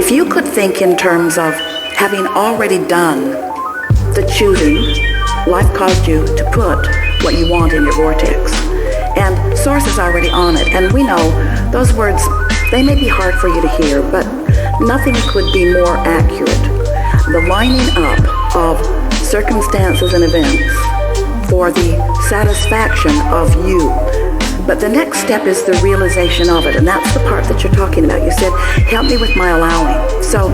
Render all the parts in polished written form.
if you could think in terms of having already done the choosing, life caused you to put what you want in your vortex. And Source is already on it. And we know those words, they may be hard for you to hear, but nothing could be more accurate. The lining up of circumstances and events for the satisfaction of you. But the next step is the realization of it, and that's the part that you're talking about. You said, help me with my allowing. So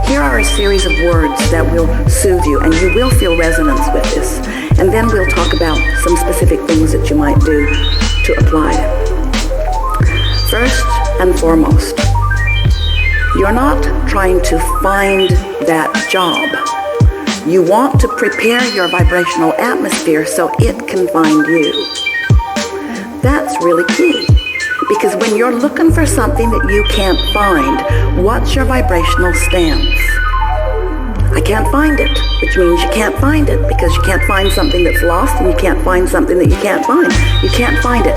here are a series of words that will soothe you, and you will feel resonance with this. And then we'll talk about some specific things that you might do to apply it. First and foremost, you're not trying to find that job. You want to prepare your vibrational atmosphere so it can find you. That's really key, because when you're looking for something that you can't find, what's your vibrational stance? I can't find it, which means you can't find it, because you can't find something that's lost, and you can't find something that you can't find. You can't find it.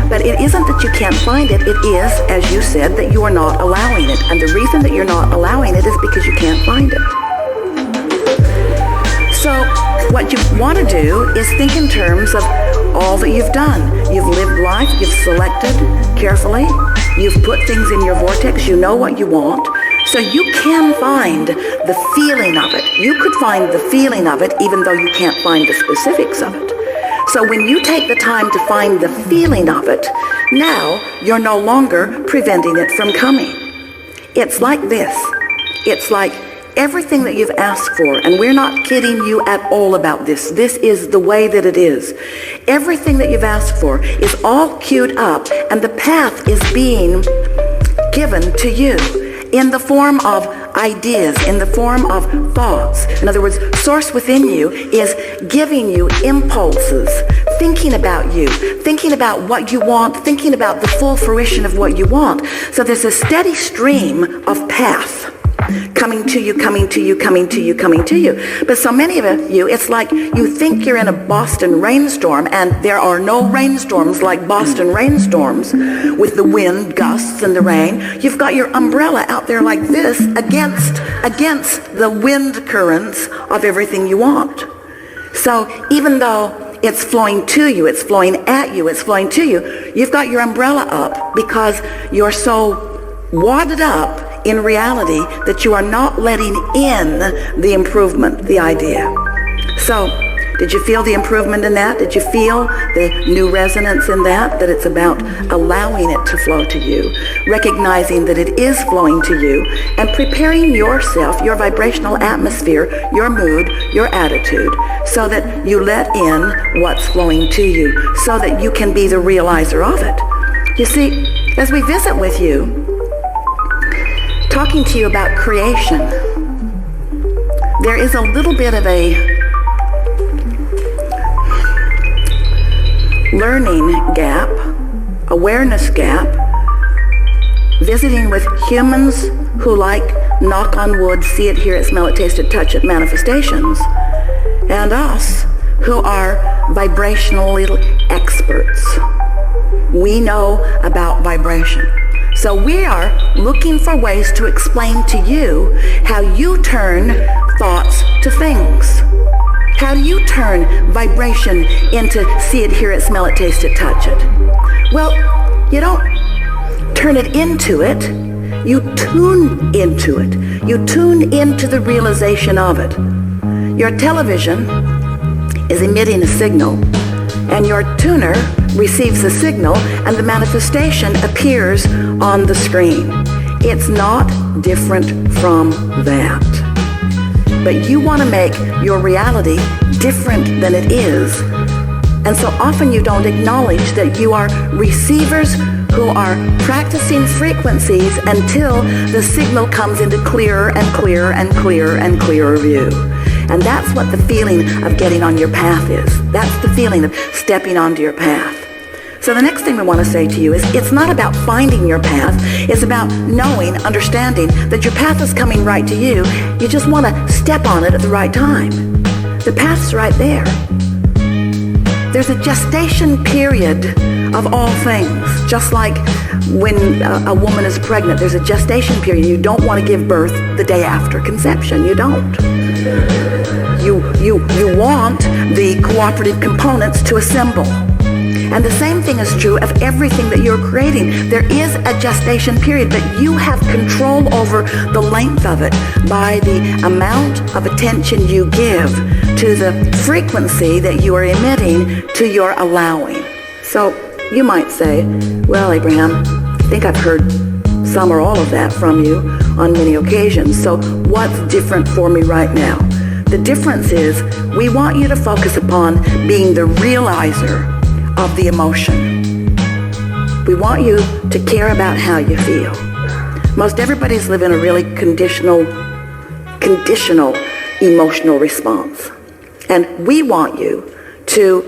But it isn't that you can't find it, it is, as you said, that you are not allowing it. And the reason that you're not allowing it is because you can't find it. So what you want to do is think in terms of all that you've done. You've lived life, you've selected carefully, you've put things in your vortex, you know what you want, so you can find the feeling of it. You could find the feeling of it even though you can't find the specifics of it. So when you take the time to find the feeling of it, now you're no longer preventing it from coming. It's like this. It's like everything that you've asked for, and we're not kidding you at all about this. This is the way that it is. Everything that you've asked for is all queued up, and the path is being given to you in the form of ideas, in the form of thoughts. In other words, Source within you is giving you impulses, thinking about you, thinking about what you want, thinking about the full fruition of what you want. So there's a steady stream of path coming to you, coming to you, coming to you, coming to you. But so many of you, it's like you think you're in a Boston rainstorm, and there are no rainstorms like Boston rainstorms with the wind gusts and the rain. You've got your umbrella out there like this against the wind currents of everything you want. So even though it's flowing to you, it's flowing at you, it's flowing to you, you've got your umbrella up because you're so wadded up in reality that you are not letting in the improvement, the idea. So, did you feel the improvement in that? Did you feel the new resonance in that? That it's about allowing it to flow to you, recognizing that it is flowing to you, and preparing yourself, your vibrational atmosphere, your mood, your attitude, so that you let in what's flowing to you, so that you can be the realizer of it. You see, as we visit with you, talking to you about creation, there is a little bit of a learning gap, awareness gap, visiting with humans who like, knock on wood, see it, hear it, smell it, taste it, touch it, manifestations, and us who are vibrational little experts. We know about vibration. So we are looking for ways to explain to you how you turn thoughts to things. How do you turn vibration into see it, hear it, smell it, taste it, touch it? Well, you don't turn it into it. You tune into it. You tune into the realization of it. Your television is emitting a signal, and your tuner receives the signal, and the manifestation appears on the screen. It's not different from that. But you want to make your reality different than it is. And so often you don't acknowledge that you are receivers who are practicing frequencies until the signal comes into clearer and clearer and clearer and clearer view. And that's what the feeling of getting on your path is. That's the feeling of stepping onto your path. So the next thing we want to say to you is it's not about finding your path. It's about knowing, understanding that your path is coming right to you. You just want to step on it at the right time. The path's right there. There's a gestation period of all things, just like when a woman is pregnant, there's a gestation period. You don't want to give birth the day after conception. You don't. You want the cooperative components to assemble. And the same thing is true of everything that you're creating. There is a gestation period, but you have control over the length of it by the amount of attention you give to the frequency that you are emitting to your allowing. So you might say, well, Abraham, I think I've heard some or all of that from you on many occasions. So what's different for me right now? The difference is we want you to focus upon being the realizer of the emotion. We want you to care about how you feel. Most everybody's living a really conditional emotional response. And we want you to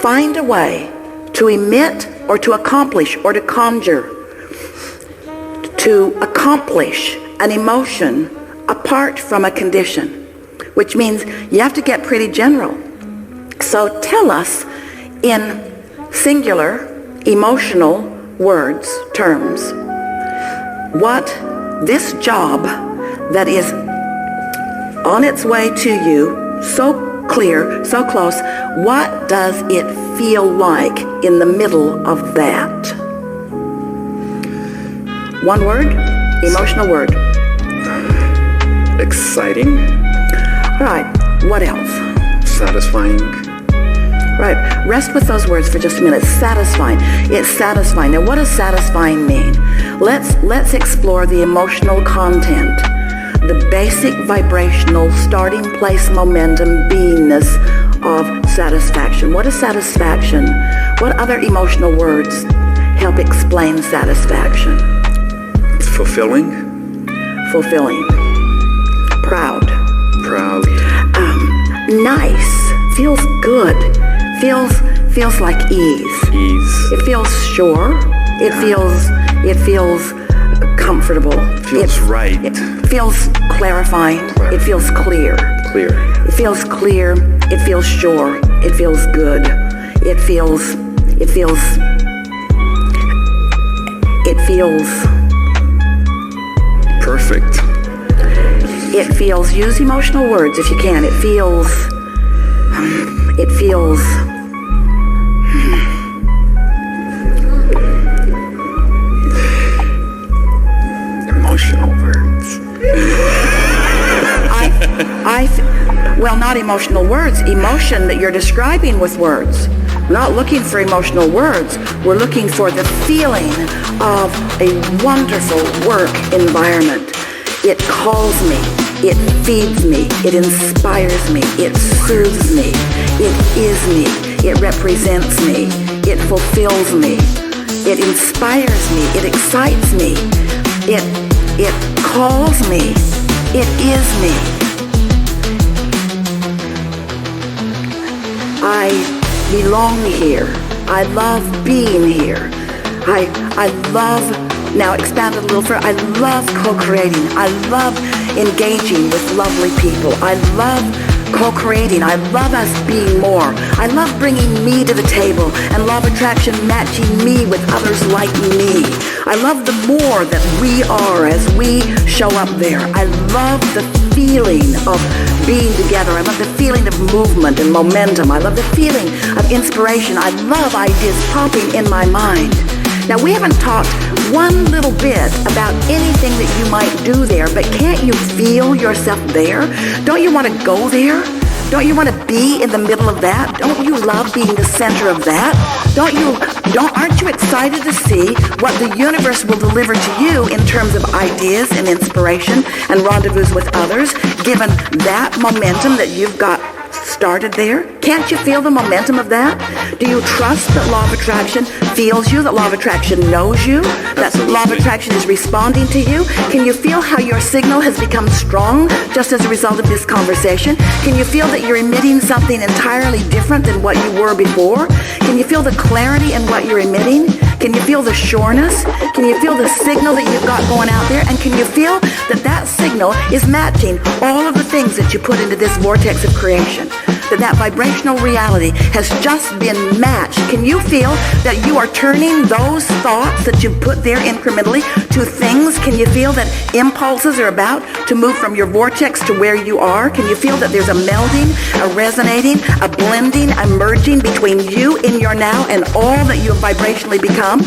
find a way to emit or to accomplish or to conjure, to accomplish an emotion apart from a condition, which means you have to get pretty general. So tell us in singular, emotional words, terms, what this job that is on its way to you, so clear, so close, what does it feel like in the middle of that? One word, emotional word. Exciting. Right, what else? Satisfying. Right. Rest with those words for just a minute. Satisfying. It's satisfying. Now, what does satisfying mean? Let's explore the emotional content, the basic vibrational starting place momentum beingness of satisfaction. What is satisfaction? What other emotional words help explain satisfaction? Fulfilling. Fulfilling. Proud. Proud. Nice. Feels good. Feels like ease. Ease. It feels sure. It feels comfortable. Feels right. It feels clarifying. It feels clear. Clear. It feels clear. It feels sure. It feels good. It feels perfect. It feels, use emotional words if you can. It feels emotional words. Well, not emotional words, emotion that you're describing with words. We're not looking for emotional words. We're looking for the feeling of a wonderful work environment. It calls me. It feeds me. It inspires me. It soothes me. It is me. It represents me. It fulfills me. It inspires me. It excites me. It calls me. It is me. I belong here. I love being here. I love, now expand it a little further, I love co-creating. I love engaging with lovely people. I love co-creating. I love us being more. I love bringing me to the table and law of attraction matching me with others like me. I love the more that we are as we show up there. I love the feeling of being together. I love the feeling of movement and momentum. I love the feeling of inspiration. I love ideas popping in my mind. Now, we haven't talked one little bit about anything that you might do there, but can't you feel yourself there? Don't you want to go there? Don't you want to be in the middle of that? Don't you love being the center of that? Aren't you excited to see what the universe will deliver to you in terms of ideas and inspiration and rendezvous with others, given that momentum that you've got started there? Can't you feel the momentum of that? Do you trust that law of attraction feels you, that law of attraction knows you, that law of attraction is responding to you? Can you feel how your signal has become strong just as a result of this conversation? Can you feel that you're emitting something entirely different than what you were before? Can you feel the clarity in what you're emitting? Can you feel the sureness? Can you feel the signal that you've got going out there? And can you feel that that signal is matching all of the things that you put into this vortex of creation? that vibrational reality has just been matched? Can you feel that you are turning those thoughts that you put there incrementally to things? Can you feel that impulses are about to move from your vortex to where you are? Can you feel that there's a melding, a resonating, a blending, a merging between you in your now and all that you have vibrationally become?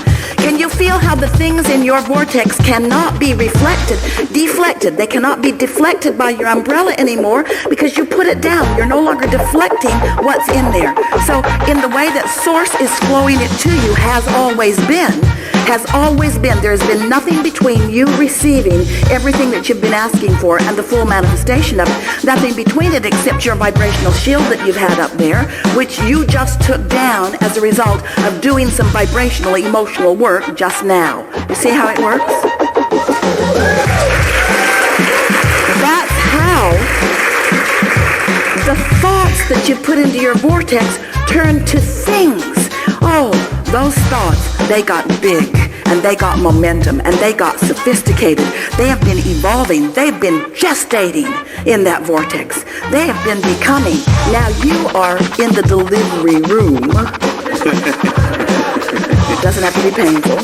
Can you feel how the things in your vortex cannot be deflected? They cannot be deflected by your umbrella anymore because you put it down. You're no longer deflecting what's in there. So in the way that Source is flowing it to you has always been. There has been nothing between you receiving everything that you've been asking for and the full manifestation of it. Nothing between it except your vibrational shield that you've had up there, which you just took down as a result of doing some vibrational, emotional work just now. You see how it works? That's how the thoughts that you put into your vortex turn to things. Oh, those thoughts, they got big, and they got momentum, and they got sophisticated. They have been evolving. They've been gestating in that vortex. They have been becoming. Now you are in the delivery room. It doesn't have to be painful.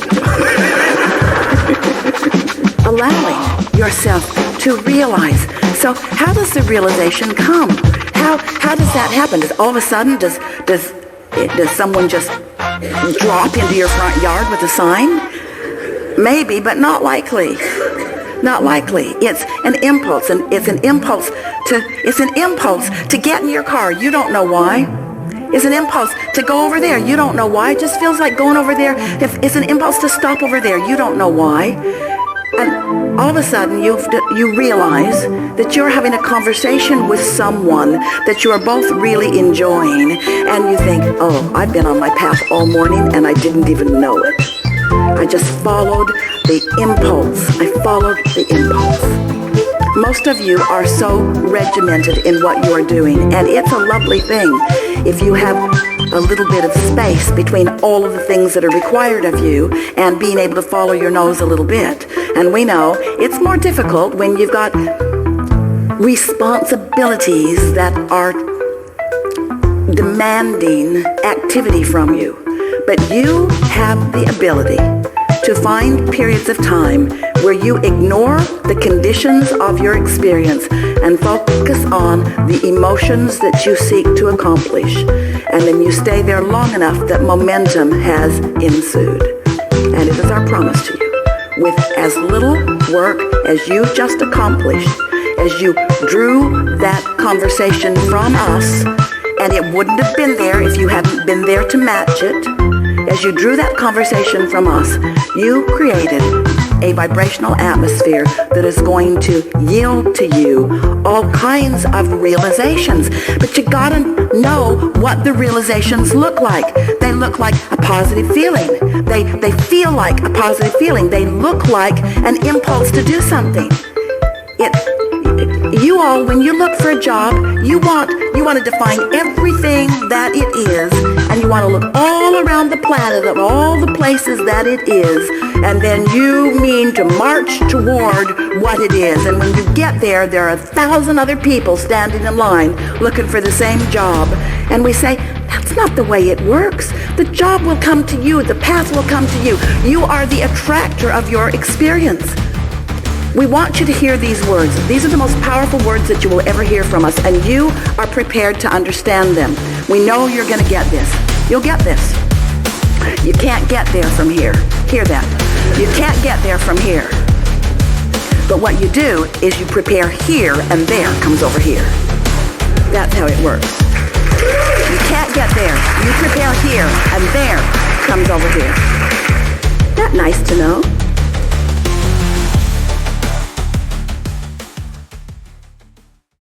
Allowing yourself to realize. So how does the realization come? How does that happen? Does all of a sudden, does someone just drop into your front yard with a sign? Maybe, but not likely. Not likely. It's an impulse, and it's an impulse to get in your car. You don't know why. It's an impulse to go over there. You don't know why. It just feels like going over there. It's an impulse to stop over there. You don't know why. And all of a sudden you realize that you're having a conversation with someone that you are both really enjoying, and you think, oh, I've been on my path all morning and I didn't even know it. I just followed the impulse. I followed the impulse. Most of you are so regimented in what you are doing, and it's a lovely thing if you have a little bit of space between all of the things that are required of you and being able to follow your nose a little bit. And we know it's more difficult when you've got responsibilities that are demanding activity from you. But you have the ability to find periods of time where you ignore the conditions of your experience and focus on the emotions that you seek to accomplish. And then you stay there long enough that momentum has ensued. And it is our promise to you, with as little work as you just accomplished, as you drew that conversation from us, and it wouldn't have been there if you hadn't been there to match it. As you drew that conversation from us, you created a vibrational atmosphere that is going to yield to you all kinds of realizations. But you gotta know what the realizations look like. They look like a positive feeling. They feel like a positive feeling. They look like an impulse to do something. You all, when you look for a job, you want to define everything that it is, and you want to look all around the planet of all the places that it is, and then you mean to march toward what it is. And when you get there, there are 1,000 other people standing in line looking for the same job. And we say, that's not the way it works. The job will come to you. The path will come to you. You are the attractor of your experience. We want you to hear these words. These are the most powerful words that you will ever hear from us, and you are prepared to understand them. We know you're going to get this. You'll get this. You can't get there from here. Hear that. You can't get there from here. But what you do is you prepare here, and there comes over here. That's how it works. You can't get there. You prepare here, and there comes over here. Isn't that nice to know?